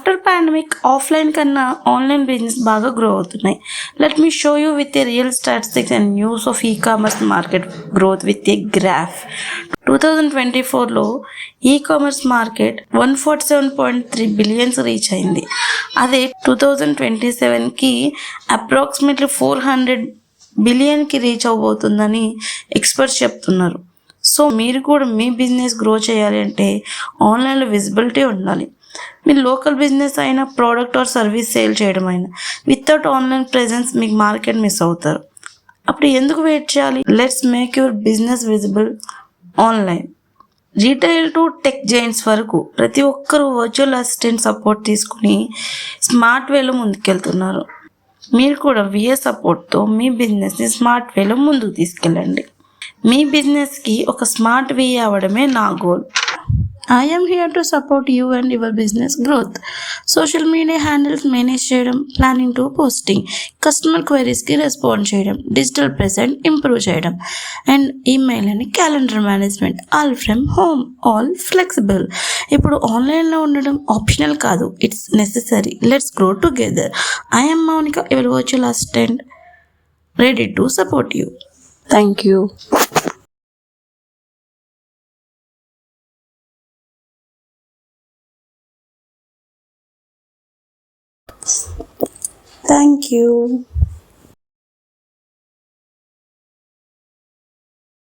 After pandemic offline కన్నా online business బాగా grow అవుతున్నాయి. Let me show you with a real statistics and news of e-commerce market growth with a graph. 2024లో e-commerce market 147.3 billions reach అయింది. అదే 2027కి approximately 400 బిలియన్కి reach అవబోతుందని experts చెప్తున్నారు. సో మీరు కూడా మీ బిజినెస్ గ్రో చేయాలి అంటే ఆన్లైన్లో విజిబిలిటీ ఉండాలి. మీరు లోకల్ బిజినెస్ అయినా ప్రోడక్ట్ ఆర్ సర్వీస్ సేల్ చేయడం అయినా వితౌట్ ఆన్లైన్ ప్రెజెన్స్ మీకు మార్కెట్ మిస్ అవుతారు. అప్పుడు ఎందుకు వెయిట్ చేయాలి? Let's make your business visible online. Retail to tech Giants వరకు ప్రతి ఒక్కరూ వర్చువల్ అసిస్టెంట్ సపోర్ట్ తీసుకుని స్మార్ట్ వేలో ముందుకెళ్తున్నారు. మీరు కూడా విఏ సపోర్ట్తో మీ బిజినెస్ని స్మార్ట్ వేలో ముందుకు తీసుకెళ్ళండి. మీ బిజినెస్కి ఒక స్మార్ట్ విఏ అవ్వడమే నా goal. I am here to support you and your business growth. Social media handles manage చేయడం, ప్లానింగ్ టు పోస్టింగ్, కస్టమర్ క్వైరీస్కి రెస్పాండ్ చేయడం, డిజిటల్ ప్రెజెంట్ ఇంప్రూవ్ చేయడం అండ్ ఈమెయిల్ అని calendar management, all from home, all flexible. ఇప్పుడు ఆన్లైన్లో ఉండడం optional కాదు, it's necessary. Let's grow together. I am Monica, your virtual assistant, ready to support you. Thank you. Thank you.